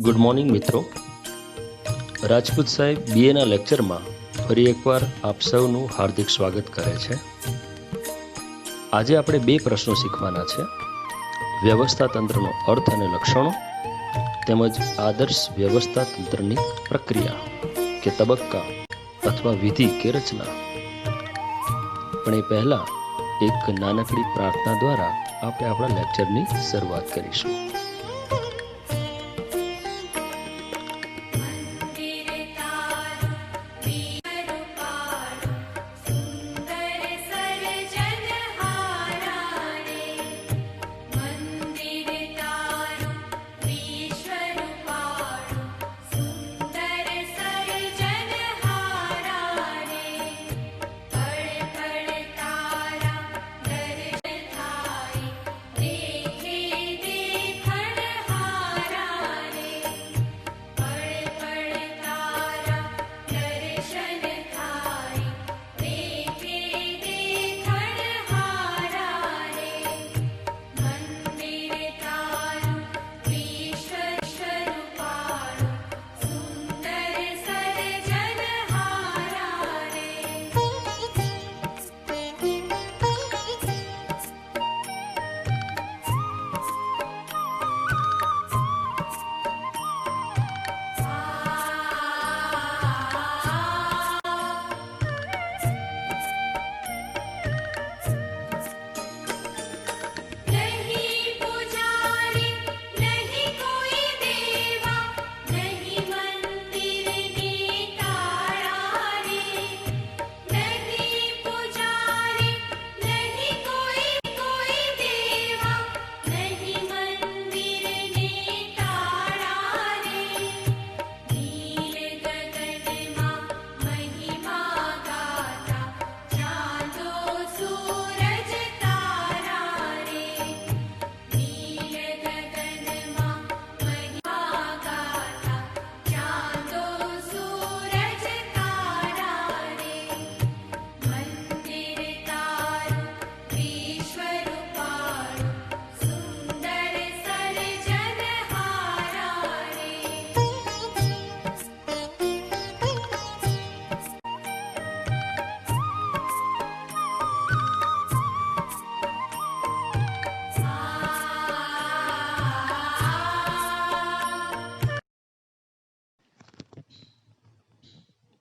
Good morning મિત્રો. રાજપૂત સાહેબ બીએના લેક્ચરમાં ફરી એકવાર આપ સૌનું હાર્દિક સ્વાગત કરે છે. આજે આપણે બે પ્રશ્નો શીખવાના છે: વ્યવસ્થા તંત્રનો અર્થ અને લક્ષણો તેમજ આદર્શ વ્યવસ્થા તંત્રની પ્રક્રિયા કે તબક્કા અથવા વિધિ કે રચના. પણ એ પહેલા એક નાનકડી પ્રાર્થના દ્વારા આપણે આપણા લેક્ચરની શરૂઆત કરીશું.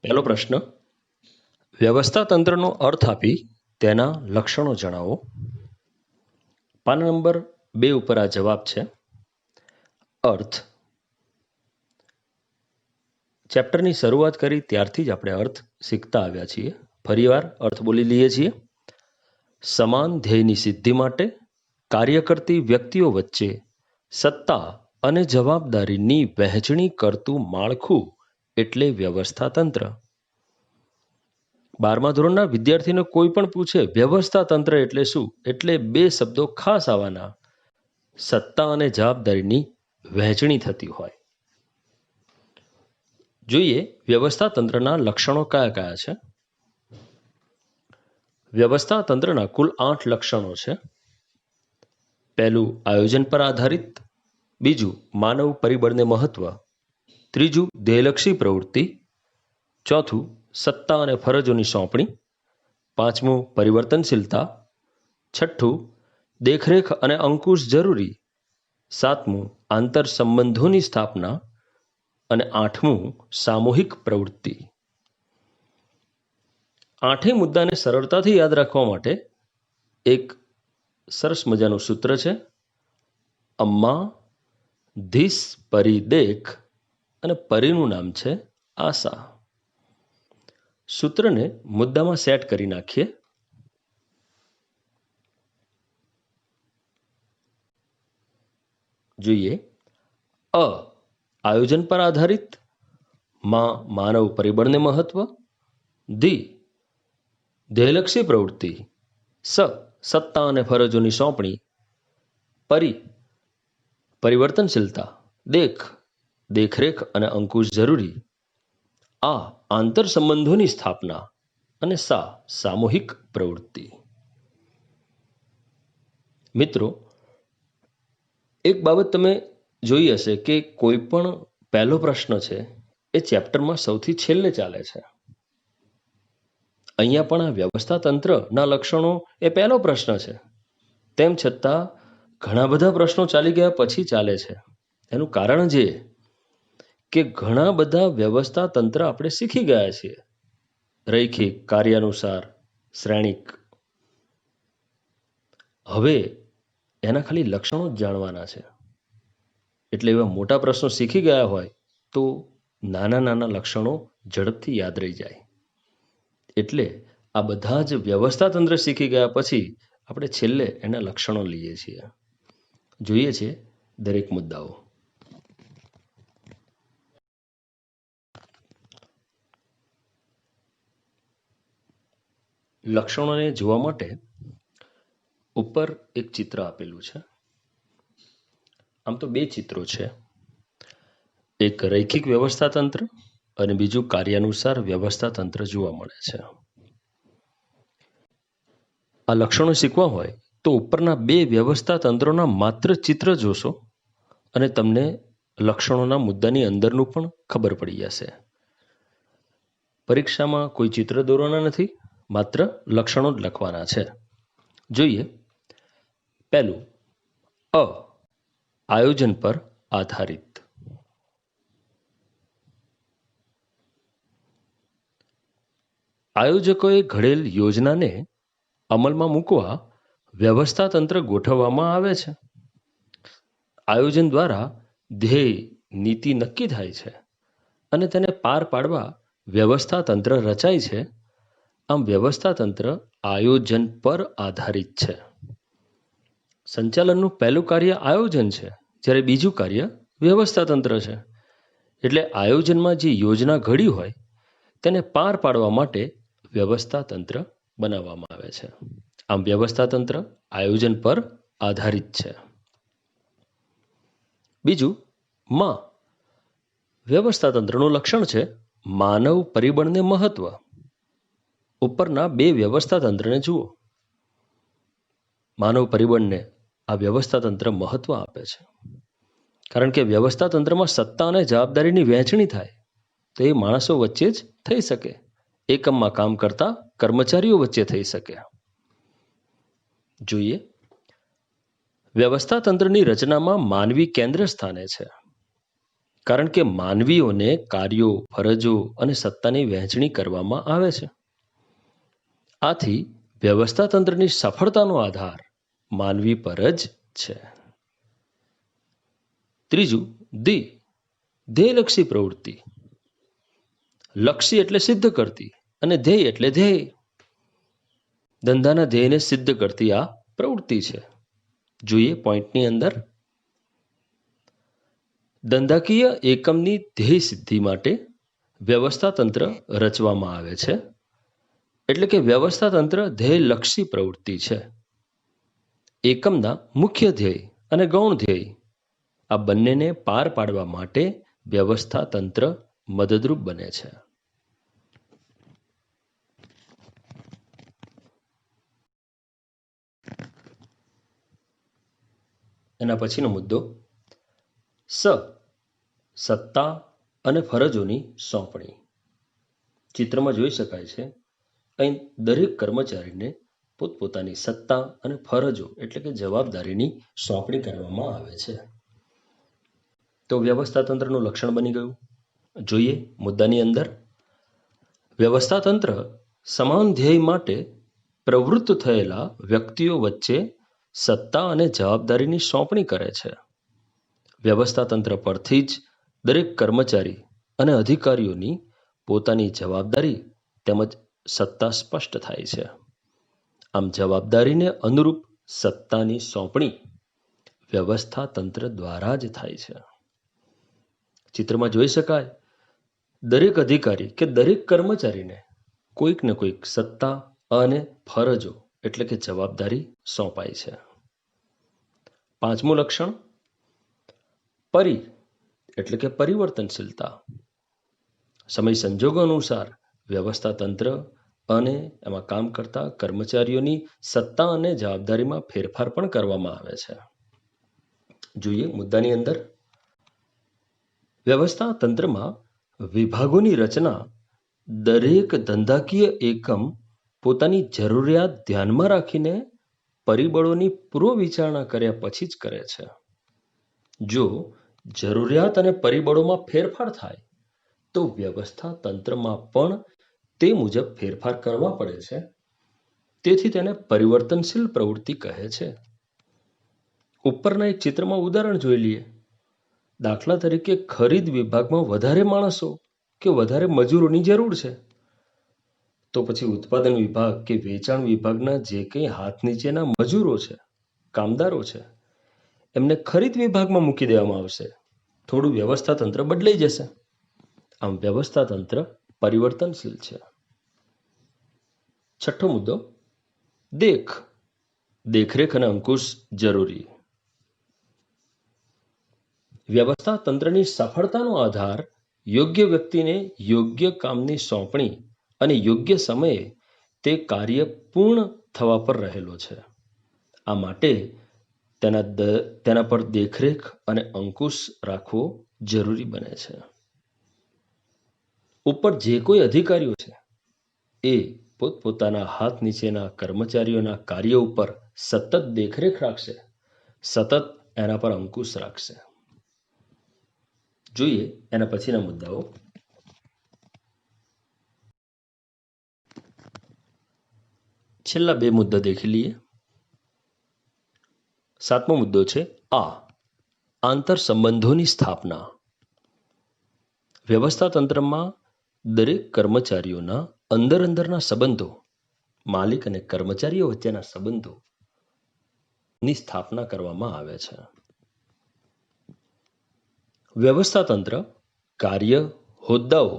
પહેલો પ્રશ્ન: વ્યવસ્થા તંત્રનો અર્થ આપી તેના લક્ષણો જણાવો. પાના નંબર 2 ઉપર આ જવાબ છે. અર્થ. ચેપ્ટરની શરૂઆત કરી ત્યારથી જ આપણે અર્થ શીખતા આવ્યા છીએ. ફરીવાર અર્થ બોલી લઈએ છીએ. સમાન ધ્યેયની સિદ્ધિ માટે કાર્ય કરતી વ્યક્તિઓ વચ્ચે સત્તા અને જવાબદારીની વહેંચણી કરતું માળખું એટલે વ્યવસ્થા તંત્ર. 12મા ધોરણના વિદ્યાર્થીને કોઈ પણ પૂછે વ્યવસ્થા તંત્ર એટલે શું, એટલે બે શબ્દો ખાસ આવવાના: સત્તા અને જવાબદારીની વહેંચણી થતી હોય. જોઈએ વ્યવસ્થા તંત્રના લક્ષણો કયા કયા છે. વ્યવસ્થા તંત્રના કુલ 8 લક્ષણો છે. પહેલું આયોજન પર આધારિત, બીજું માનવ પરિબળને મહત્વ, ત્રીજું ધ્યેયલક્ષી પ્રવૃત્તિ, ચોથું સત્તા અને ફરજોની સોંપણી, પાંચમું પરિવર્તનશીલતા, છઠ્ઠું દેખરેખ અને અંકુશ જરૂરી, સાતમું આંતર સંબંધોની સ્થાપના અને આઠમું સામૂહિક પ્રવૃત્તિ. આઠેય મુદ્દાને સરળતાથી યાદ રાખવા માટે એક સરસ મજાનું સૂત્ર છે: અમ્મા ધીસ પરી દેખ, અને પરીનું નામ છે આશા. સૂત્રને મુદ્દામાં સેટ કરી નાખીએ. જોઈએ. અ આયોજન પર આધારિત, મા માનવ પરિબળને મહત્વ, ધી ધ્યેયલક્ષી પ્રવૃત્તિ, સત્તા અને ફરજોની સોંપણી, પરિવર્તનશીલતા, દેખરેખ અને અંકુશ જરૂરી, આ આંતર સંબંધોની સ્થાપના અને સામૂહિક પ્રવૃત્તિ. મિત્રો, એક બાબત તમે જોઈ હશે કે કોઈ પણ પહેલો પ્રશ્ન છે એ ચેપ્ટરમાં સૌથી છેલ્લે ચાલે છે. અહીંયા પણ આ વ્યવસ્થા તંત્રના લક્ષણો એ પહેલો પ્રશ્ન છે. તેમ છતાં ઘણા બધા પ્રશ્નો ચાલી ગયા પછી ચાલે છે. એનું કારણ જે કે ઘણા બધા વ્યવસ્થા તંત્ર આપણે શીખી ગયા છીએ. રૈખિક, કાર્યાનુસાર, શ્રેણિક. હવે એના ખાલી લક્ષણો જ જાણવાના છે. એટલે એવા મોટા પ્રશ્નો શીખી ગયા હોય તો નાના નાના લક્ષણો ઝડપથી યાદ રહી જાય. એટલે આ બધા જ વ્યવસ્થા તંત્ર શીખી ગયા પછી આપણે છેલ્લે એના લક્ષણો લઈએ છીએ. જોઈએ છે દરેક મુદ્દાઓ. લક્ષણોને જોવા માટે ઉપર એક ચિત્ર આપેલું છે. આમ તો બે ચિત્રો છે, એક રૈખિક વ્યવસ્થા તંત્ર અને બીજું કાર્યાનુસાર વ્યવસ્થા તંત્ર જોવા મળે છે. આ લક્ષણો શીખવા હોય તો ઉપરના બે વ્યવસ્થા તંત્રોના માત્ર ચિત્ર જોશો અને તમને લક્ષણોના મુદ્દાની અંદરનું પણ ખબર પડી જશે. પરીક્ષામાં કોઈ ચિત્ર દોરવાના નથી, માત્ર લક્ષણો જ લખવાના છે. જોઈએ પહેલું, આયોજન પર આધારિત. આયોજકોએ ઘડેલ યોજનાને અમલમાં મૂકવા વ્યવસ્થા તંત્ર ગોઠવવામાં આવે છે. આયોજન દ્વારા ધ્યેય, નીતિ નક્કી થાય છે અને તેને પાર પાડવા વ્યવસ્થા તંત્ર રચાય છે. આમ વ્યવસ્થા તંત્ર આયોજન પર આધારિત છે. સંચાલનનું પહેલું કાર્ય આયોજન છે, જ્યારે બીજું કાર્ય વ્યવસ્થા તંત્ર છે. એટલે આયોજનમાં જે યોજના ઘડી હોય તેને પાર પાડવા માટે વ્યવસ્થા તંત્ર બનાવવામાં આવે છે. આમ વ્યવસ્થા તંત્ર આયોજન પર આધારિત છે. બીજું, વ્યવસ્થા તંત્રનું લક્ષણ છે માનવ પરિબળને મહત્વ. ઉપરના બે વ્યવસ્થા તંત્રને જુઓ. માનવ પરિબળને આ વ્યવસ્થા તંત્ર મહત્વ આપે છે, કારણ કે વ્યવસ્થા તંત્રમાં સત્તા અને જવાબદારીની વહેંચણી થાય તો એ માણસો વચ્ચે જ થઈ શકે, એકમમાં કામ કરતા કર્મચારીઓ વચ્ચે થઈ શકે. જોઈએ, વ્યવસ્થા તંત્રની રચનામાં માનવી કેન્દ્ર સ્થાને છે, કારણ કે માનવીઓને કાર્યો, ફરજો અને સત્તાની વહેંચણી કરવામાં આવે છે. આથી વ્યવસ્થા તંત્રની સફળતાનો આધાર માનવી પર જ છે. ત્રીજું, ધ્યેયલક્ષી પ્રવૃત્તિ. લક્ષ્ય એટલે સિદ્ધ કરતી અને ધ્યેય એટલે ધ્યેય. ધંધાના ધ્યેયને સિદ્ધ કરતી આ પ્રવૃત્તિ છે. જોઈએ પોઈન્ટની અંદર, ધંધાકીય એકમની ધ્યેય સિદ્ધિ માટે વ્યવસ્થા તંત્ર રચવામાં આવે છે. એટલે કે વ્યવસ્થા તંત્ર ધ્યેયલક્ષી પ્રવૃત્તિ છે. એકમના મુખ્ય ધ્યેય અને ગૌણ ધ્યેય આ બંનેને પાર પાડવા માટે વ્યવસ્થા તંત્ર મદદરૂપ બને છે. એના પછીનો મુદ્દો, સત્તા અને ફરજોની સોંપણી. ચિત્રમાં જોઈ શકાય છે અહીં દરેક કર્મચારીને પોતપોતાની સત્તા અને ફરજો એટલે કે જવાબદારીની સોંપણી કરવામાં આવે છે. તો વ્યવસ્થા તંત્રનું લક્ષણ બની ગયું. જોઈએ મુદ્દાની અંદર, વ્યવસ્થા તંત્ર સમાન ધ્યેય માટે પ્રવૃત્ત થયેલા વ્યક્તિઓ વચ્ચે સત્તા અને જવાબદારીની સોંપણી કરે છે. વ્યવસ્થા તંત્ર પરથી જ દરેક કર્મચારી અને અધિકારીઓની પોતાની જવાબદારી તેમજ સત્તા સ્પષ્ટ થાય છે. આમ જવાબદારીને અનુરૂપ સત્તાની સોંપણી વ્યવસ્થા તંત્ર દ્વારા જ થાય છે. ચિત્રમાં જોઈ શકાય, દરેક અધિકારી કે દરેક કર્મચારીને કોઈક ને કોઈક સત્તા અને ફરજો એટલે કે જવાબદારી સોંપાય છે. પાંચમું લક્ષણ, એટલે કે પરિવર્તનશીલતા. સમય સંજોગો અનુસાર વ્યવસ્થા તંત્ર અને એમાં કામ કરતા કર્મચારીઓની સત્તા અને જવાબદારીમાં ફેરફાર પણ કરવામાં આવે છે. જોઈએ મુદ્દાની અંદર, વ્યવસ્થા તંત્રમાં વિભાગોની રચના દરેક ધંધાકીય એકમ પોતાની જરૂરિયાત ધ્યાનમાં રાખીને પરિબળોની પૂર્વ વિચારણા કર્યા પછી જ કરે છે. જો જરૂરિયાત અને પરિબળોમાં ફેરફાર થાય તો વ્યવસ્થા તંત્રમાં પણ તે મુજબ ફેરફાર કરવા પડે છે. તેથી તેને પરિવર્તનશીલ પ્રવૃત્તિ કહે છે. ઉપરના એક ચિત્રમાં ઉદાહરણ જોઈ લઈએ. દાખલા તરીકે ખરીદ વિભાગમાં વધારે માણસો કે વધારે મજૂરોની જરૂર છે, તો પછી ઉત્પાદન વિભાગ કે વેચાણ વિભાગના જે કંઈ હાથ નીચેના મજૂરો છે, કામદારો છે, એમને ખરીદ વિભાગમાં મૂકી દેવામાં આવશે. થોડું વ્યવસ્થા તંત્ર બદલાઈ જશે. આમ વ્યવસ્થા તંત્ર પરિવર્તનશીલ છે. છઠ્ઠો મુદ્દો, દેખરેખ અને અંકુશ જરૂરી. વ્યવસ્થા તંત્રની સફળતાનો આધાર યોગ્ય વ્યક્તિને યોગ્ય કામની સોંપણી અને યોગ્ય સમયે તે કાર્ય પૂર્ણ થવા પર રહેલો છે. આ માટે તેના પર દેખરેખ અને અંકુશ રાખવો જરૂરી બને છે. ઉપર જે કોઈ અધિકારીઓ છે એ પોતપોતાના હાથ નીચેના કર્મચારીઓના કાર્ય ઉપર સતત દેખરેખ રાખશે, સતત એના પર અંકુશ રાખશે. જોઈએ એના પછીના મુદ્દાઓ. છેલ્લા 2 મુદ્દા દેખી લઈએ. 7મો મુદ્દો છે આંતર સંબંધોની સ્થાપના. વ્યવસ્થા તંત્રમાં દરેક કર્મચારીઓના અંદરના સંબંધો, માલિક અને કર્મચારીઓ વચ્ચેના સંબંધોની સ્થાપના કરવામાં આવે છે. વ્યવસ્થા તંત્ર કાર્ય, હોદ્દાઓ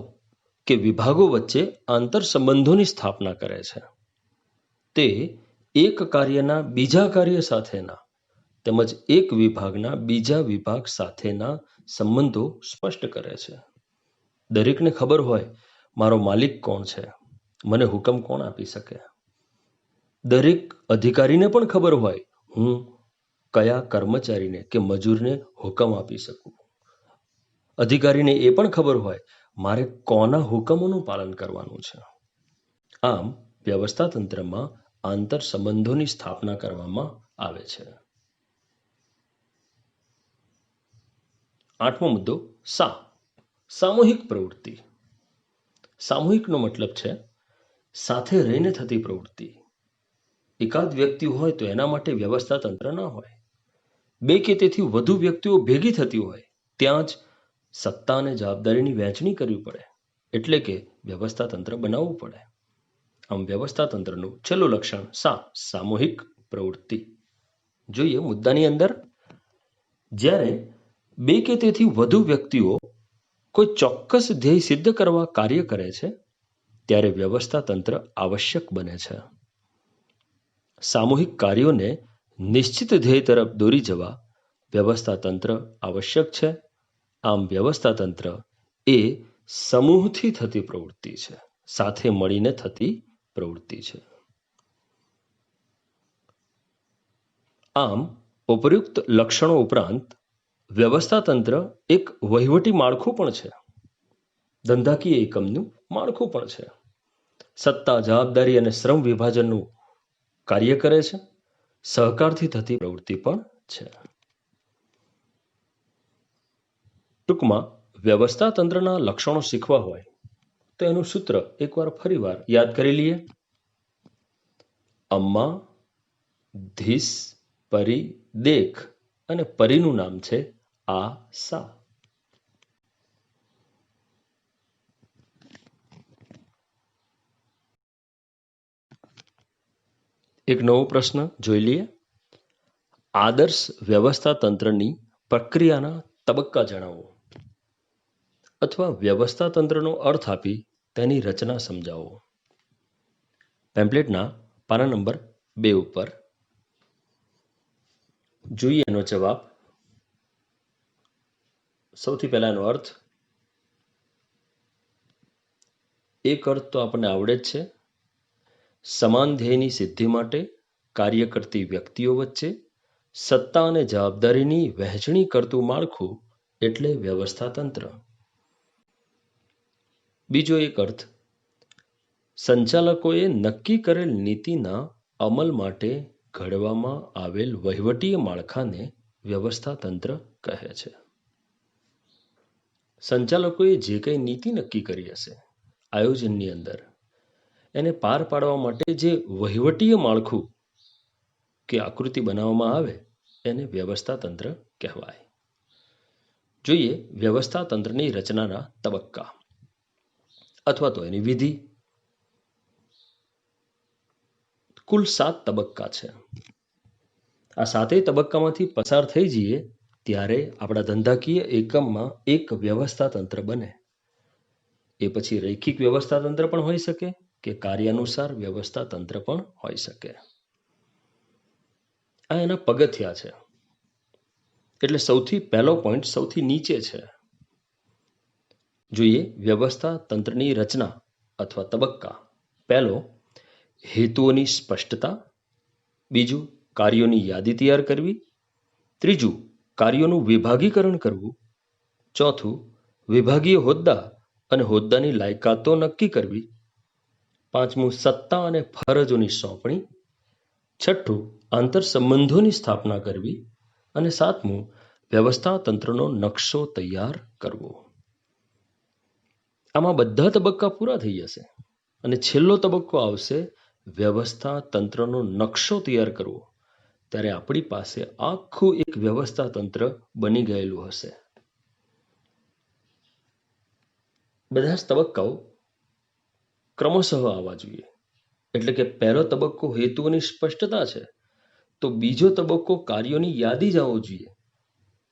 કે વિભાગો વચ્ચે આંતર સંબંધોની સ્થાપના કરે છે. તે એક કાર્યના બીજા કાર્ય સાથેના તેમજ એક વિભાગના બીજા વિભાગ સાથેના સંબંધો સ્પષ્ટ કરે છે. દરેકને ખબર હોય મારો માલિક કોણ છે, મને હુકમ કોણ આપી શકે. દરેક અધિકારીને પણ ખબર હોય હું કયા કર્મચારીને કે મજૂરને હુકમ આપી શકું. અધિકારીને એ પણ ખબર હોય મારે કોના હુકમોનું પાલન કરવાનું છે. આમ વ્યવસ્થા તંત્રમાં આંતર સંબંધોની સ્થાપના કરવામાં આવે છે. 8મો મુદ્દો સામૂહિક પ્રવૃત્તિ. સામૂહિકનો મતલબ છે સાથે રહીને થતી પ્રવૃત્તિ. એકાદ વ્યક્તિ હોય તો એના માટે વ્યવસ્થા તંત્ર ન હોય. 2 કે તેથી વધુ વ્યક્તિઓ ભેગી થતી હોય ત્યાં જ સત્તા અને જવાબદારીની વહેંચણી કરવી પડે, એટલે કે વ્યવસ્થા તંત્ર બનાવવું પડે. આમ વ્યવસ્થા તંત્રનું છેલ્લું લક્ષણ સામૂહિક પ્રવૃત્તિ. જોઈએ મુદ્દાની અંદર. જ્યારે 2 કે તેથી વધુ વ્યક્તિઓ કોઈ ચોક્કસ ધ્યેય સિદ્ધ કરવા કાર્ય કરે છે ત્યારે વ્યવસ્થા તંત્ર આવશ્યક બને છે. સામૂહિક કાર્યોને નિશ્ચિત ધ્યેય તરફ દોરી જવા વ્યવસ્થા તંત્ર આવશ્યક છે. આમ વ્યવસ્થા તંત્ર એ સમૂહથી થતી પ્રવૃત્તિ છે, સાથે મળીને થતી પ્રવૃત્તિ છે. આમ ઉપયુક્ત લક્ષણો ઉપરાંત વ્યવસ્થા તંત્ર એક વહીવટી માળખું પણ છે, ધંધાકીય એકમનું માળખું પણ છે. સત્તા, જવાબદારી અને શ્રમ વિભાજનનું કાર્ય કરે છે. સહકારથી થતી પ્રવૃત્તિ પણ છે. ટૂંકમાં વ્યવસ્થા તંત્રના લક્ષણો શીખવા હોય તો એનું સૂત્ર એકવાર ફરીવાર યાદ કરી લઈએ. અમ્મા, ધીસ, પરી, દેખ અને પરીનું નામ છે સા. એક નવો પ્રશ્ન જોઈ લઈએ. આદર્શ વ્યવસ્થા તંત્રની પ્રક્રિયાના તબક્કા જણાવો અથવા વ્યવસ્થા તંત્રનો અર્થ આપી તેની રચના સમજાવો. પેમ્પલેટના પાના નંબર 2 ઉપર જોઈએ એનો જવાબ. સૌથી પહેલા એનો અર્થ. એક અર્થ તો આપણને આવડે જ છે. સમાન ધ્યેયની સિદ્ધિ માટે કાર્ય કરતી વ્યક્તિઓ વચ્ચે સત્તા અને જવાબદારીની વહેંચણી કરતું માળખું એટલે વ્યવસ્થા તંત્ર. બીજો એક અર્થ, સંચાલકોએ નક્કી કરેલ નીતિના અમલ માટે ઘડવામાં આવેલ વહીવટીય માળખાને વ્યવસ્થા તંત્ર કહે છે. સંચાલકોએ જે કંઈ નીતિ નક્કી કરી હશે આયોજનની અંદર, એને પાર પાડવા માટે જે વહીવટીય માળખું કે આકૃતિ બનાવવામાં આવે એને વ્યવસ્થા તંત્ર કહેવાય. જોઈએ વ્યવસ્થા તંત્રની રચનાના તબક્કા અથવા તો એની વિધિ. કુલ 7 તબક્કા છે. આ 7 તબક્કામાંથી પસાર થઈ જઈએ ત્યારે આપણા ધંધાકીય એકમમાં એક વ્યવસ્થા તંત્ર બને. એ પછી રૈખિક વ્યવસ્થા તંત્ર પણ હોઈ શકે કે કાર્યાનુસાર વ્યવસ્થા તંત્ર પણ હોઈ શકે. આ એના પગથિયા છે. એટલે સૌથી પહેલો પોઈન્ટ સૌથી નીચે છે. જોઈએ વ્યવસ્થા તંત્રની રચના અથવા તબક્કા. પહેલો, હેતુઓની સ્પષ્ટતા. બીજું, કાર્યોની યાદી તૈયાર કરવી. ત્રીજું, કાર્યોનું વિભાગીકરણ કરવું. ચોથું, વિભાગીય હોદ્દા અને હોદ્દાની લાયકાતો નક્કી કરવી. પાંચમું, સત્તા અને ફરજોની સોંપણી. છઠ્ઠું, આંતર સંબંધોની સ્થાપના કરવી. અને સાતમું, વ્યવસ્થા તંત્રનો નકશો તૈયાર કરવો. આમાં બધા તબક્કા પૂરા થઈ જશે અને છેલ્લો તબક્કો આવશે વ્યવસ્થા તંત્રનો નકશો તૈયાર કરવો. ત્યારે આપણી પાસે આખું એક વ્યવસ્થા તંત્ર બની ગયેલું હશે. બધા જ તબક્કાઓ ક્રમશઃ આવવા જોઈએ. એટલે કે પહેલો તબક્કો હેતુઓની સ્પષ્ટતા છે, તો બીજો તબક્કો કાર્યોની યાદી જ આવવો જોઈએ.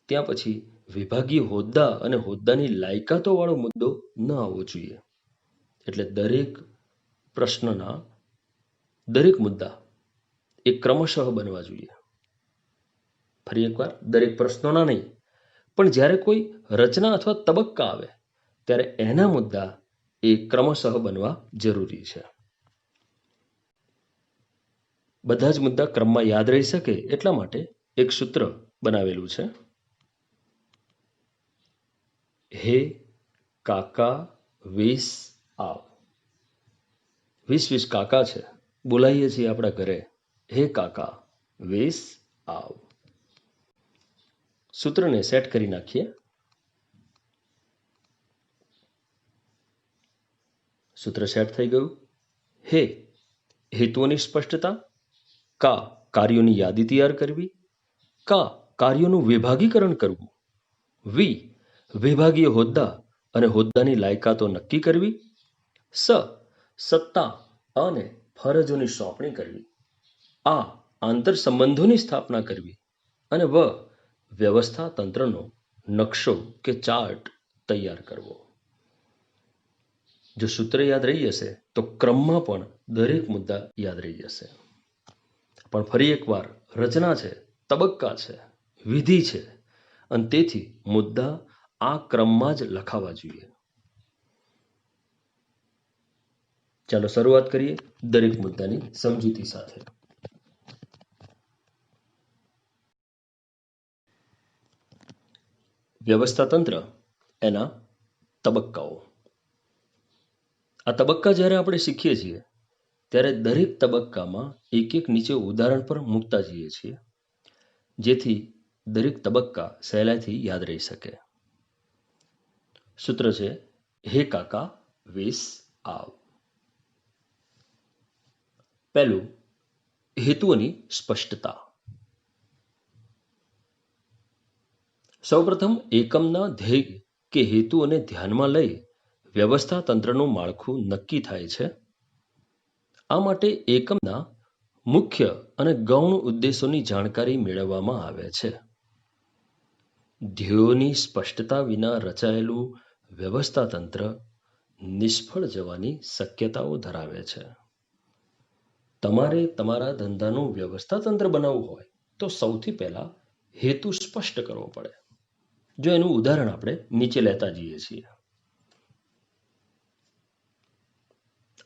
ત્યાં પછી વિભાગીય હોદ્દા અને હોદ્દાની લાયકાતો વાળો મુદ્દો ન આવવો જોઈએ. એટલે દરેક પ્રશ્નના દરેક મુદ્દા એ ક્રમશઃ બનવા જોઈએ. ફરી એકવાર, દરેક પ્રશ્નોના નહીં, પણ જ્યારે કોઈ રચના અથવા તબક્કા આવે ત્યારે એના મુદ્દા એ ક્રમશઃ બનવા જરૂરી છે. બધા જ મુદ્દા ક્રમમાં યાદ રહી શકે એટલા માટે એક સૂત્ર બનાવેલું છે. હે કાકા 20 આવ. 20 કાકા છે, બોલાવીએ છીએ આપણા ઘરે, હે કાકા 20 આવ. સૂત્રને સેટ કરી નાખીએ. સૂત્ર સેટ થઈ ગયું. હે, હેતુઓની સ્પષ્ટતા. કા, કાર્યોની યાદી તૈયાર કરવી. કા, કાર્યોનું વિભાગીકરણ કરવું. વી, વિભાગીય હોદ્દા અને હોદ્દાની લાયકાતો નક્કી કરવી. સત્તા અને ફરજોની સોંપણી કરવી. આ, આંતર સંબંધોની સ્થાપના કરવી. અને વ્યવસ્થા તંત્રનો નકશો કે ચાર્ટ તૈયાર કરવો. જો સૂત્ર યાદ રહી જશે તો ક્રમમાં પણ દરેક મુદ્દા યાદ રહી જશે. પણ ફરી એકવાર, રચના છે, તબક્કા છે, વિધિ છે, અને તેથી મુદ્દા આ ક્રમમાં જ લખાવા જોઈએ. ચાલો શરૂઆત કરીએ દરેક મુદ્દાની સમજૂતી સાથે. વ્યવસ્થા તંત્ર, એના તબક્કાઓ. આ તબક્કા જ્યારે આપણે શીખીએ છીએ ત્યારે દરેક તબક્કામાં એક એક નીચે ઉદાહરણ પર મૂકતા જઈએ છીએ, જેથી દરેક તબક્કા સહેલાઈથી યાદ રહી શકે. સૂત્ર છે, હે કાકા 20 આવ. પહેલું, હેતુઓની સ્પષ્ટતા. સૌપ્રથમ એકમના ધ્યેય કે હેતુઓને ધ્યાનમાં લઈ વ્યવસ્થા તંત્રનું માળખું નક્કી થાય છે. આ માટે એકમના મુખ્ય અને ગૌણ ઉદ્દેશોની જાણકારી મેળવવામાં આવે છે. ધ્યેયોની સ્પષ્ટતા વિના રચાયેલું વ્યવસ્થા તંત્ર નિષ્ફળ જવાની શક્યતાઓ ધરાવે છે. તમારે તમારા ધંધાનું વ્યવસ્થા તંત્ર બનાવવું હોય તો સૌથી પહેલા હેતુ સ્પષ્ટ કરવો પડે. જો એનું ઉદાહરણ આપણે નીચે લેતા જઈએ છીએ.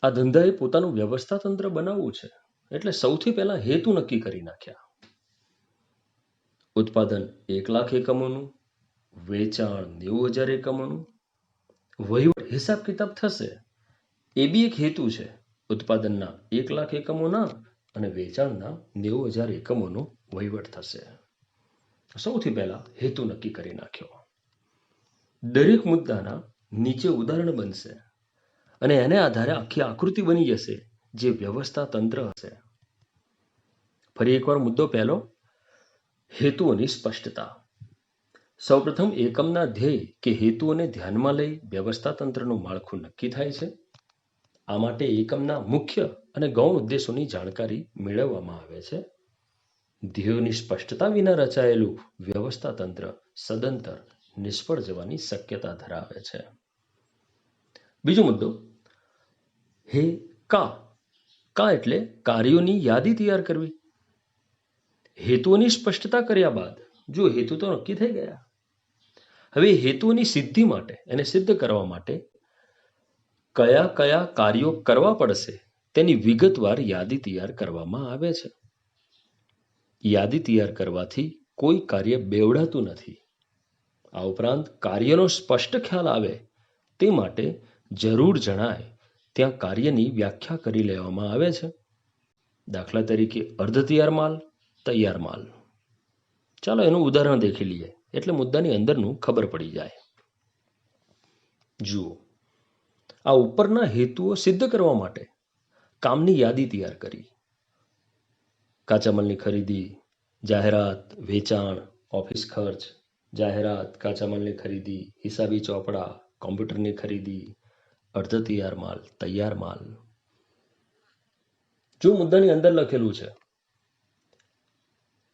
આ ધંધાએ પોતાનું વ્યવસ્થા તંત્ર બનાવવું છે એટલે સૌથી પહેલા હેતુ નક્કી કરી નાખ્યા. ઉત્પાદન 1 લાખ એકમોનું, વેચાણ 90,000 એકમોનું, વહીવટ હિસાબ કિતાબ થશે. એ બી એક હેતુ છે, ઉત્પાદનના 1,00,000 એકમોના અને વેચાણના 90,000 એકમોનો વહીવટ થશે. સૌથી પહેલા હેતુ નક્કી કરી નાખ્યો. દરેક મુદ્દાના નીચે ઉદાહરણ બનશે અને એને આધારે આખી આકૃતિ બની જશે જે વ્યવસ્થા તંત્ર હશે. ફરી એકવાર મુદ્દો પહેલો, હેતુઓની સ્પષ્ટતા. સૌપ્રથમ એકમના ધ્યેય કે હેતુઓને ધ્યાનમાં લઈ વ્યવસ્થા તંત્રનું માળખું નક્કી થાય છે. આ માટે એકમના મુખ્ય અને ગૌણ ઉદ્દેશોની જાણકારી મેળવવામાં આવે છે. ધ્યેયોની સ્પષ્ટતા વિના રચાયેલું વ્યવસ્થા તંત્ર સદંતર નિષ્ફળ જવાની શક્યતા ધરાવે છે. બીજો મુદ્દો, કા એટલે કાર્યોની યાદી તૈયાર કરવી. હેતુઓની સ્પષ્ટતા કર્યા બાદ જો હેતુ તો નક્કી થઈ ગયા, હવે હેતુઓની સિદ્ધિ માટે, એને સિદ્ધ કરવા માટે કયા કયા કાર્યો કરવા પડશે તેની વિગતવાર યાદી તૈયાર કરવામાં આવે છે. યાદી તૈયાર કરવાથી કોઈ કાર્ય બેવડાતું નથી. આ ઉપરાંત કાર્યનો સ્પષ્ટ ખ્યાલ આવે તે માટે જરૂર જણાય ત્યાં કાર્યની વ્યાખ્યા કરી લેવામાં આવે છે. દાખલા તરીકે અર્ધ તૈયાર માલ, તૈયાર માલ. ચાલો એનું ઉદાહરણ દેખી લઈએ એટલે મુદ્દાની અંદરનું ખબર પડી જાય. જુઓ, આ ઉપરના હેતુઓ સિદ્ધ કરવા માટે કામની યાદી તૈયાર કરી. કાચા માલની ખરીદી, જાહેરાત, વેચાણ, ઓફિસ ખર્ચ, જાહેરાત, કાચા માલની ખરીદી, હિસાબી ચોપડા, કોમ્પ્યુટરની ખરીદી, અર્ધ તૈયાર માલ, તૈયાર માલ. જો મુદ્દાની અંદર લખેલું છે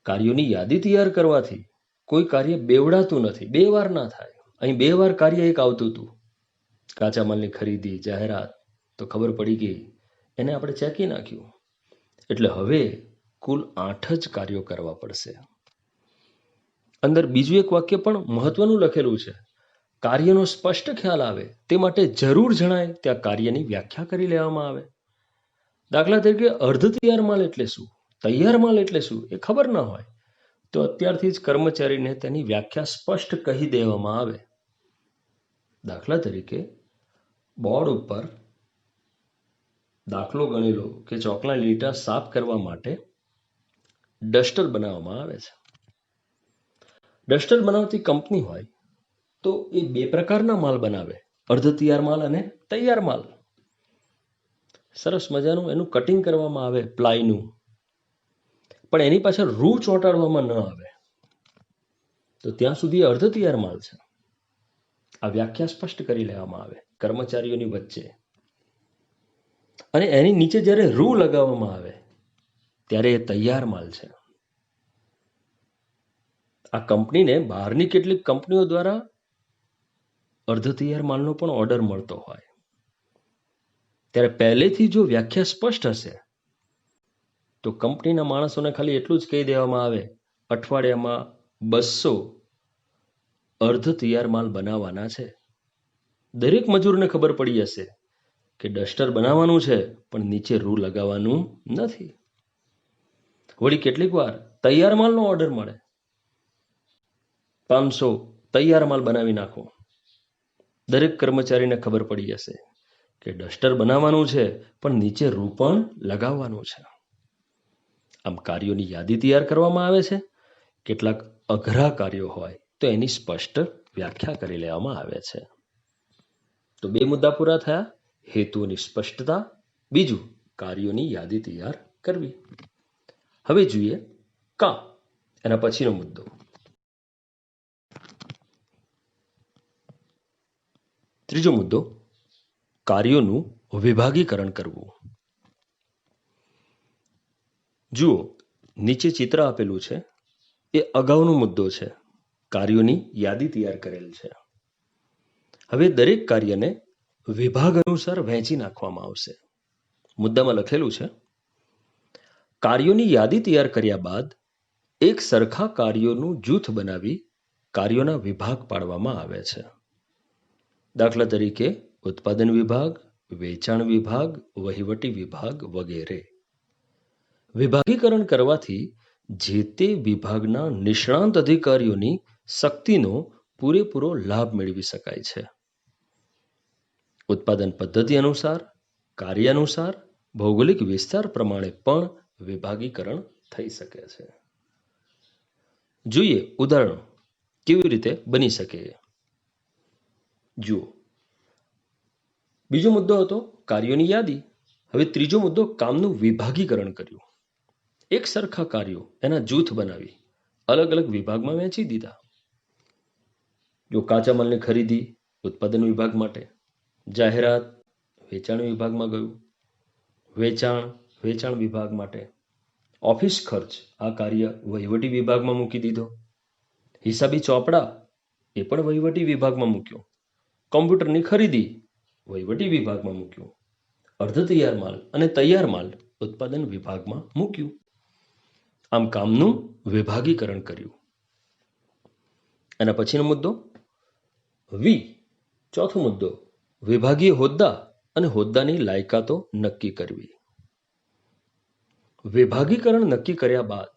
કાર્યોની યાદી તૈયાર કરવાથી કોઈ કાર્ય બેવડાતું નથી, બે વાર ના થાય. અહીં બે વાર કાર્ય એક આવતું હતું, કાચા માલની ખરીદી, જાહેરાત, તો ખબર પડી ગઈ, એને આપણે ચેકી નાખ્યું. એટલે હવે કુલ 8 જ કાર્યો કરવા પડશે. અંદર બીજું એક વાક્ય પણ મહત્વનું લખેલું છે, કાર્યનો સ્પષ્ટ ખ્યાલ આવે તે માટે જરૂર જણાય ત્યાં કાર્યની વ્યાખ્યા કરી લેવામાં આવે. દાખલા તરીકે અર્ધ તૈયાર માલ એટલે શું, તૈયાર માલ એટલે શું એ ખબર ન હોય તો અત્યારથી જ કર્મચારીને તેની વ્યાખ્યા સ્પષ્ટ કહી દેવામાં આવે. દાખલા તરીકે બોર્ડ ઉપર દાખલો ગણેલો કે ચોકના લીટા સાફ કરવા માટે ડસ્ટર બનાવવામાં આવે છે. ડસ્ટર બનાવતી કંપની હોય તો એ 2 પ્રકારના માલ બનાવે, અર્ધ તૈયાર માલ અને તૈયાર માલ. સરસ મજાનું એનું કટિંગ કરવામાં આવે પ્લાયનું, પણ એની પાછળ રૂ ચોંટાડવામાં ન આવે, તો ત્યાં સુધી અર્ધ તૈયાર માલ છે. આ વ્યાખ્યા સ્પષ્ટ કરી લેવામાં આવે કર્મચારીઓની વચ્ચે, અને એની નીચે જ્યારે રૂ લગાવવામાં આવે ત્યારે એ તૈયાર માલ છે. આ કંપનીને બહારની કેટલીક કંપનીઓ દ્વારા અર્ધ તૈયાર માલનો પણ ઓર્ડર મળતો હોય, ત્યારે પહેલેથી જો વ્યાખ્યા સ્પષ્ટ હશે તો કંપનીના માણસોને ખાલી એટલું જ કહી દેવામાં આવે, અઠવાડિયામાં 200 અર્ધ તૈયાર માલ બનાવવાના છે. દરેક મજૂરને ખબર પડી જશે કે ડસ્ટર બનાવવાનું છે પણ નીચે રૂ લગાવવાનું નથી. વળી કેટલીક વાર તૈયાર માલનો ઓર્ડર મળે, 500 તૈયાર માલ બનાવી નાખો. દરેક કર્મચારીને ખબર પડી જશે કે ડસ્ટર બનાવવાનું છે પણ નીચે રૂ પણ લગાવવાનું છે. આમ કાર્યોની યાદી તૈયાર કરવામાં આવે છે. કેટલાક અઘરા કાર્યો હોય તો એની સ્પષ્ટ વ્યાખ્યા કરી લેવામાં આવે છે. તો 2 મુદ્દા પૂરા થયા, હેતુઓની સ્પષ્ટતા, બીજું કાર્યોની યાદી તૈયાર કરવી. હવે જોઈએ એના પછીનો મુદ્દો. ત્રીજો મુદ્દો, કાર્યોનું વિભાગીકરણ કરવું. જુઓ, નીચે ચિત્ર આપેલું છે એ અગાઉનો મુદ્દો છે, કાર્યોની યાદી તૈયાર કરેલ છે. હવે દરેક કાર્યને વિભાગ અનુસાર વહેંચી નાખવામાં આવશે. મુદ્દામાં લખેલું છે, કાર્યોની યાદી તૈયાર કર્યા બાદ એક સરખા કાર્યોનું જૂથ બનાવી કાર્યોના વિભાગ પાડવામાં આવે છે. દાખલા તરીકે ઉત્પાદન વિભાગ, વેચાણ વિભાગ, વહીવટી વિભાગ વગેરે. વિભાગીકરણ કરવાથી જે તે વિભાગના નિષ્ણાંત અધિકારીઓની શક્તિનો પૂરેપૂરો લાભ મેળવી શકાય છે. ઉત્પાદન પદ્ધતિ અનુસાર, કાર્ય અનુસાર, ભૌગોલિક વિસ્તાર પ્રમાણે પણ વિભાગીકરણ થઈ શકે છે. જોઈએ ઉદાહરણો કેવી રીતે બની શકે. જુઓ, બીજો મુદ્દો હતો કાર્યોની યાદી. હવે ત્રીજો મુદ્દો કામનું વિભાગીકરણ કર્યું. એક સરખા કાર્યો એના જૂથ બનાવી અલગ અલગ વિભાગમાં વહેંચી દીધા. જો કાચા માલની ખરીદી ઉત્પાદન વિભાગ માટે, જાહેરાત વેચાણ વિભાગમાં ગયું, વેચાણ વિભાગ માટે, ઓફિસ ખર્ચ આ કાર્ય વહીવટી વિભાગમાં મૂકી દીધો, હિસાબી ચોપડા એ પણ વહીવટી વિભાગમાં મૂક્યો, કોમ્પ્યુટરની ખરીદી વહીવટી વિભાગમાં મૂક્યું, અર્ધ તૈયાર માલ અને તૈયાર માલ ઉત્પાદન વિભાગમાં મૂક્યું. આમ કામનું વિભાગીકરણ કર્યું. એના પછીનો મુદ્દો ચોથો મુદ્દો વિભાગીય હોદ્દા અને હોદ્દાની લાયકાતો નક્કી કરવી. વિભાગીકરણ નક્કી કર્યા બાદ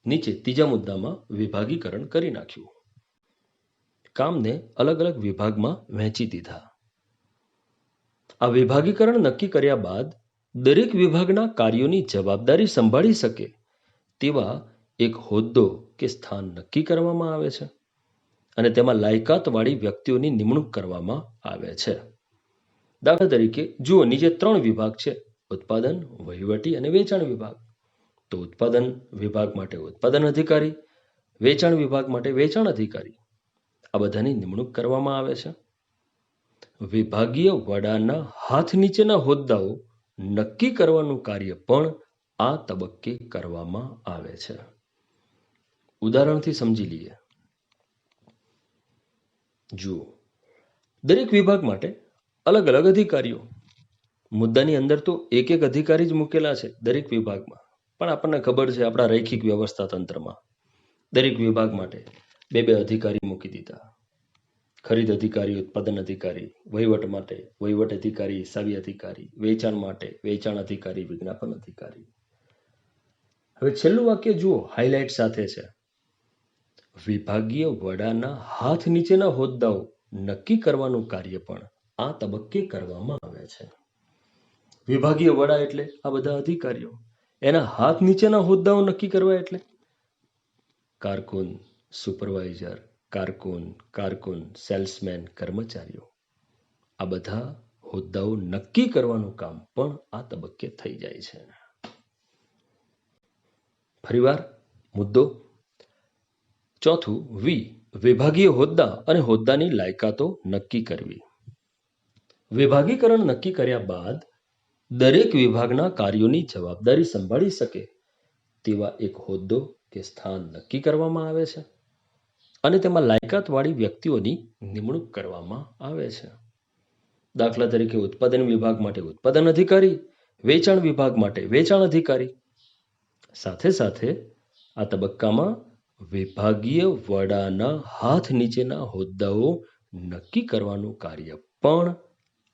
નીચે ત્રીજા મુદ્દામાં વિભાગીકરણ કરી નાખ્યું. કામને અલગ અલગ વિભાગમાં વહેંચી દીધા. આ વિભાગીકરણ નક્કી કર્યા બાદ દરેક વિભાગના કાર્યોની જવાબદારી સંભાળી શકે તેવા એક હોદ્દો કે સ્થાન નક્કી કરવામાં આવે છે અને તેમાં લાયકાતવાળી વ્યક્તિઓની નિમણૂક કરવામાં આવે છે. દાખલા તરીકે જુઓ, નીચે 3 વિભાગ છે: ઉત્પાદન, વહીવટી અને વેચાણ વિભાગ. તો ઉત્પાદન વિભાગ માટે ઉત્પાદન અધિકારી, વેચાણ વિભાગ માટે વેચાણ અધિકારી, આ બધાની નિમણૂક કરવામાં આવે છે. વિભાગીય વડાના હાથ નીચેના હોદ્દાઓ નક્કી કરવાનું કાર્ય પણ આ તબક્કે કરવામાં આવે છે. ઉદાહરણથી સમજી લઈએ. જુઓ, દરેક વિભાગ માટે અલગ અલગ અધિકારીઓ. મુદ્દાની અંદર તો એક અધિકારી જ મૂકેલા છે દરેક વિભાગમાં, પણ આપણને ખબર છે આપણા રૈખિક વ્યવસ્થા તંત્રમાં દરેક વિભાગ માટે 2 અધિકારી મૂકી દીધા. ખરીદ અધિકારી, ઉત્પાદન અધિકારી, વહીવટ માટે વહીવટ અધિકારી, હિસાબી અધિકારી, વેચાણ માટે વેચાણ અધિકારી, વિજ્ઞાપન અધિકારી. હવે છેલ્લું વાક્ય જુઓ, હાઇલાઇટ સાથે છે: વિભાગીય વડાના હાથ નીચેના હોદ્દાઓ નક્કી કરવાનું કાર્ય પણ આ તબક્કે કરવામાં આવે છે. વિભાગીય વડા એટલે આ બધા અધિકારીઓ, એના હાથ નીચેના હોદ્દાઓ નક્કી કરવા એટલે કારકુન, સુપરવાઇઝર, કારકુન, સેલ્સમેન, કર્મચારીઓ. આ બધા હોદ્દાઓ નક્કી કરવાનું કામ પણ આ તબક્કે થઈ જાય છે. ફરીવાર મુદ્દો ચોથું, વિભાગીય હોદ્દા અને હોદ્દાની લાયકાતો નક્કી કરવી. વિભાગીકરણ નક્કી કર્યા બાદ દરેક વિભાગના કાર્યોની જવાબદારી સંભાળી શકે તેવા એક હોદ્દો કે સ્થાન નક્કી કરવામાં આવે છે અને તેમાં લાયકાતવાળી વ્યક્તિઓની નિમણૂક કરવામાં આવે છે. દાખલા તરીકે ઉત્પાદન વિભાગ માટે ઉત્પાદન અધિકારી, વેચાણ વિભાગ માટે વેચાણ અધિકારી. સાથે સાથે આ તબક્કામાં વિભાગીય વડાના હાથ નીચેના હોદ્દાઓ નક્કી કરવાનું કાર્ય પણ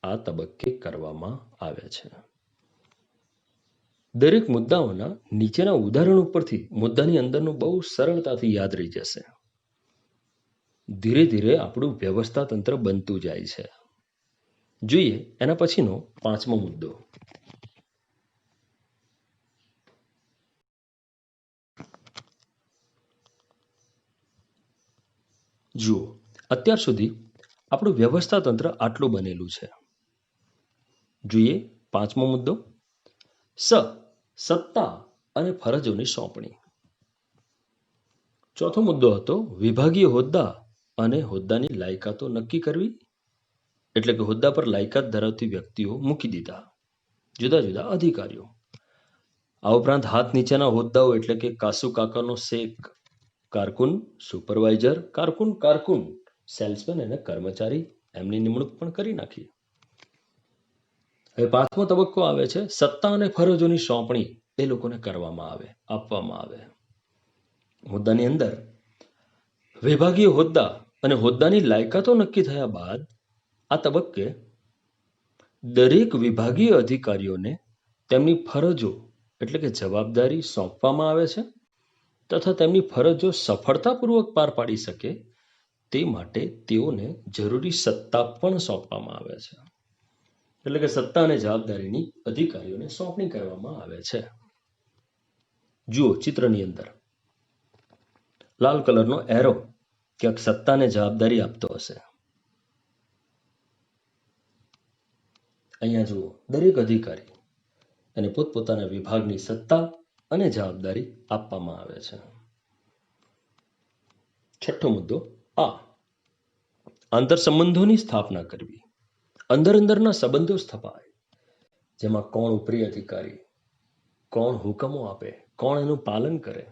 આ તબક્કે કરવામાં આવે છે. દરેક મુદ્દાઓના નીચેના ઉદાહરણ ઉપરથી મુદ્દાની અંદરનું બહુ સરળતાથી યાદ રહી જશે. ધીરે ધીરે આપણું વ્યવસ્થા તંત્ર બનતું જાય છે. જોઈએ એના પછીનો 5મો મુદ્દો. જુઓ, અત્યાર સુધી આપણું વ્યવસ્થા તંત્ર આટલું બનેલું છે. જોઈએ 5મો મુદ્દો, સત્તા અને ફરજોની સોંપણી. ચોથો મુદ્દો હતો વિભાગીય હોદ્દા અને હોદ્દાની લાયકાતો નક્કી કરવી, એટલે કે હોદ્દા પર લાયકાત ધરાવતી વ્યક્તિઓ મૂકી દીધા, જુદા જુદા અધિકારીઓ. આ ઉપરાંત હાથ નીચેના હોદ્દાઓ એટલે કે કાસુ કાકાનો શેક, કારકુન, સુપરવાઇઝર, કારકુન, સેલ્સમેન અને કર્મચારી, એમની નિમણૂક પણ કરી નાખી. હવે 5મો તબક્કો આવે છે સત્તા અને ફરજોની સોંપણી એ લોકોને કરવામાં આવે, આપવામાં આવે. મુદ્દાની અંદર વિભાગીય હોદ્દા અને હોદ્દાની લાયકાતો નક્કી થયા બાદ આ તબક્કે દરેક વિભાગીય અધિકારીઓને તેમની ફરજો એટલે કે જવાબદારી સોંપવામાં આવે છે તથા તેમની ફરજો સફળતાપૂર્વક પાર પાડી શકે તે માટે તેઓને જરૂરી સત્તા પણ સોંપવામાં આવે છે. એટલે કે સત્તા અને જવાબદારીની અધિકારીઓને સોંપણી કરવામાં આવે છે. જુઓ ચિત્રની અંદર લાલ કલરનો એરો ક્યાંક સત્તાને જવાબદારી આપતો હશે. અહીંયા જુઓ, દરેક અધિકારી અને પોતપોતાના વિભાગની સત્તા અને જવાબદારી આપવામાં આવે છે. છઠ્ઠો મુદ્દો આ આંતર સંબંધોની સ્થાપના કરવી. અંદરના સંબંધો સ્થપાય, જેમાં કોણ ઉપરી અધિકારી, કોણ હુકમો આપે, કોણ એનું પાલન કરે,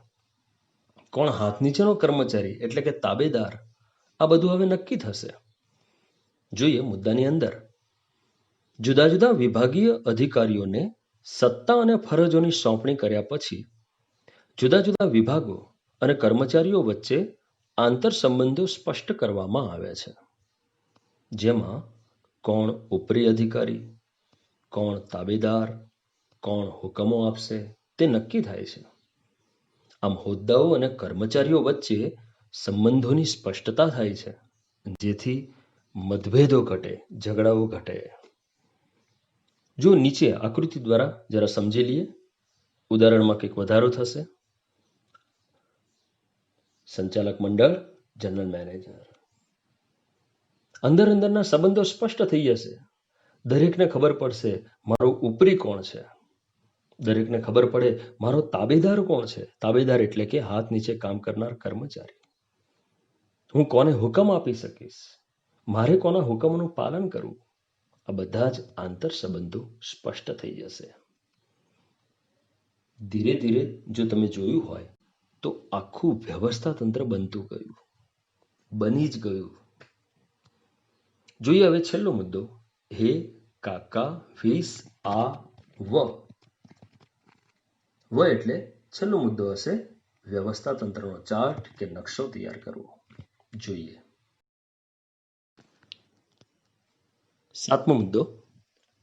કોણ હાથ નીચેનો કર્મચારી એટલે કે તાબેદાર, આ બધું હવે નક્કી થશે. જોઈએ મુદ્દાની અંદર જુદા જુદા વિભાગીય અધિકારીઓને સત્તા અને ફરજોની સોંપણી કર્યા પછી જુદા જુદા વિભાગો અને કર્મચારીઓ વચ્ચે આંતર સંબંધો સ્પષ્ટ કરવામાં આવે છે, જેમાં કોણ ઉપરી અધિકારી, કોણ તાબેદાર, કોણ હુકમો આપશે તે નક્કી થાય છે. આમ હોદ્દાઓ અને કર્મચારીઓ વચ્ચે સંબંધોની સ્પષ્ટતા થાય છે, જેથી મતભેદો ઘટે, ઝઘડાઓ ઘટે. જો નીચે આકૃતિ દ્વારા જરા સમજી લઈએ, ઉદાહરણમાં કંઈક વધારો થશે. સંચાલક મંડળ, જનરલ મેનેજર. અંદરના સંબંધો સ્પષ્ટ થઈ જશે. દરેકને ખબર પડશે મારો ઉપરી કોણ છે, દરેકને ખબર પડે મારો તાબેદાર કોણ છે. તાબેદાર એટલે કે હાથ નીચે કામ કરનાર કર્મચારી. હું કોને હુકમ આપી શકીશ, મારે કોના હુકમનું પાલન કરવું, આ બધા જ આંતર સંબંધો સ્પષ્ટ થઈ જશે. ધીરે ધીરે જો તમે જોયું હોય તો આખું વ્યવસ્થા તંત્ર બનતું ગયું, બની જ ગયું. જોઈએ હવે છેલ્લો મુદ્દો, હે કાકા વીસ આ વ. વ એટલે છેલ્લો મુદ્દો હશે વ્યવસ્થા તંત્રનો ચાર્ટ કે નકશો તૈયાર કરવો. જોઈએ સાતમો મુદ્દો,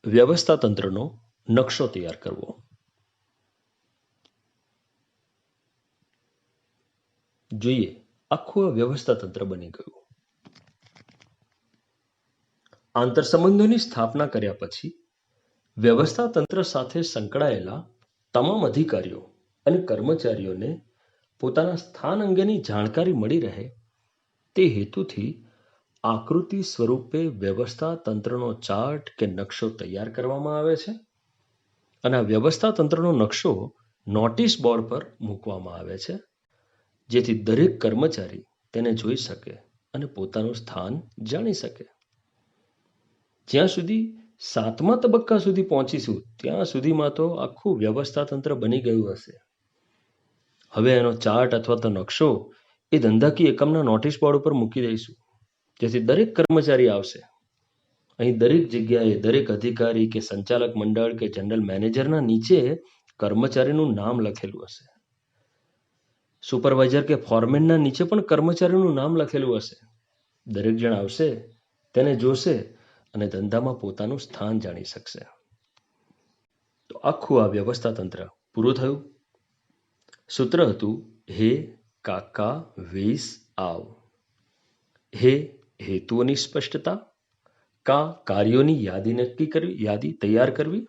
વ્યવસ્થા તંત્રનો નકશો તૈયાર કરવો. જોઈએ આખું આ વ્યવસ્થા તંત્ર બની ગયું. આંતર સંબંધોની સ્થાપના કર્યા પછી વ્યવસ્થા તંત્ર સાથે સંકળાયેલા તમામ અધિકારીઓ અને કર્મચારીઓને પોતાના સ્થાન અંગેની જાણકારી મળી રહે તે હેતુથી આકૃતિ સ્વરૂપે વ્યવસ્થા તંત્રનો ચાર્ટ કે નકશો તૈયાર કરવામાં આવે છે અને આ વ્યવસ્થા તંત્રનો નકશો નોટિસ બોર્ડ પર મૂકવામાં આવે છે, જેથી દરેક કર્મચારી તેને જોઈ શકે અને પોતાનું સ્થાન જાણી શકે. જ્યાં સુધી 7મા તબક્કા સુધી પહોંચીશું ત્યાં સુધીમાં તો આખું વ્યવસ્થા તંત્ર બની ગયું હશે. હવે એનો ચાર્ટ અથવા તો નકશો એ ધંધાકીય એકમના નોટિસ બોર્ડ ઉપર મૂકી દઈશું, જેથી દરેક કર્મચારી આવશે. અહીં દરેક જગ્યાએ દરેક અધિકારી કે સંચાલક મંડળ કે જનરલ મેનેજરના નીચે કર્મચારીનું નામ લખેલું હશે. સુપરવાઇઝર કે ફોરમેનના નીચે પણ કર્મચારીનું નામ લખેલું હશે. દરેક જણ આવશે, તેને જોશે અને ધંધામાં પોતાનું સ્થાન જાણી શકશે. તો આખું આ વ્યવસ્થા તંત્ર પૂરું થયું. સૂત્ર હતું હે કાકા વીસ આવ. હે હેતુઓની સ્પષ્ટતા, કા કાર્યોની યાદી તૈયાર કરવી,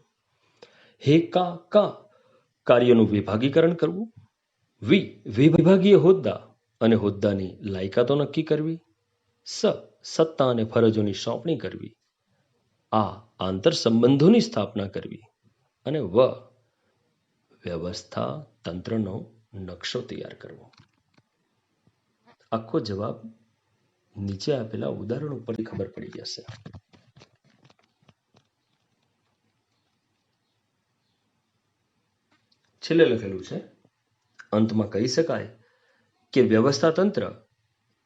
હે કા કાર્યનું વિભાગીકરણ કરવું, વિભાગીય હોદ્દા અને હોદ્દાની લાયકાતો નક્કી કરવી, સત્તા અને ફરજોની સોંપણી કરવી, આ આંતર સંબંધોની સ્થાપના કરવી અને વ્યવસ્થા તંત્રનો નકશો તૈયાર કરવો. આખો જવાબ નીચે આપેલા ઉદાહરણ ઉપરથી ખબર પડી જશે. છેલ્લે લખેલું છે, અંતમાં કહી શકાય કે વ્યવસ્થા તંત્ર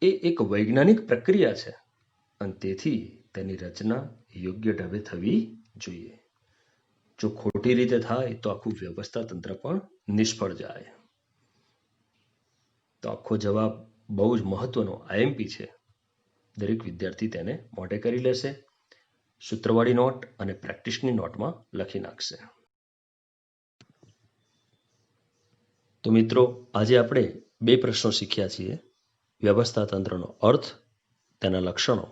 એ એક વૈજ્ઞાનિક પ્રક્રિયા છે અને તેથી તેની રચના યોગ્ય ઢબે થવી જોઈએ. જો ખોટી રીતે થાય તો આખું વ્યવસ્થા તંત્ર પણ નિષ્ફળ જાય. તો આખો જવાબ બહુ જ મહત્વનો આઈએમપી છે. દરેક વિદ્યાર્થી તેને મોઢે કરી લેશે, સૂત્રવાળી નોટ અને પ્રેક્ટિસની નોટમાં લખી નાખશે. તો મિત્રો, આજે આપણે 2 પ્રશ્નો શીખ્યા છીએ. વ્યવસ્થા તંત્રનો અર્થ તેના લક્ષણો.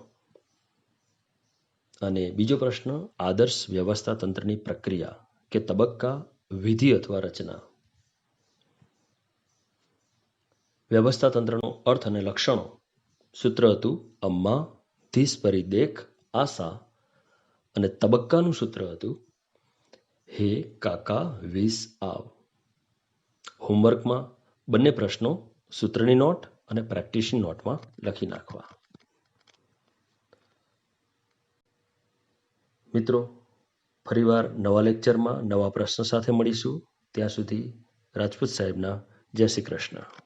અને બીજો પ્રશ્ન, આદર્શ વ્યવસ્થા તંત્રની પ્રક્રિયા કે તબક્કા, વિધિ અથવા રચના. વ્યવસ્થા તંત્રનો અર્થ અને લક્ષણો. સૂત્ર હતું અમ્મા ધીસ પરી દેખ આશા, અને તબક્કાનું સૂત્ર હતું હે કાકા વીસ આવ. હોમવર્કમાં બંને પ્રશ્નો સૂત્રની નોટ અને પ્રેક્ટિસની નોટમાં લખી નાખવા. મિત્રો, ફરીવાર નવા લેક્ચરમાં નવા પ્રશ્ન સાથે મળીશું. ત્યાં સુધી રાજપૂત સાહેબના જય શ્રી કૃષ્ણ.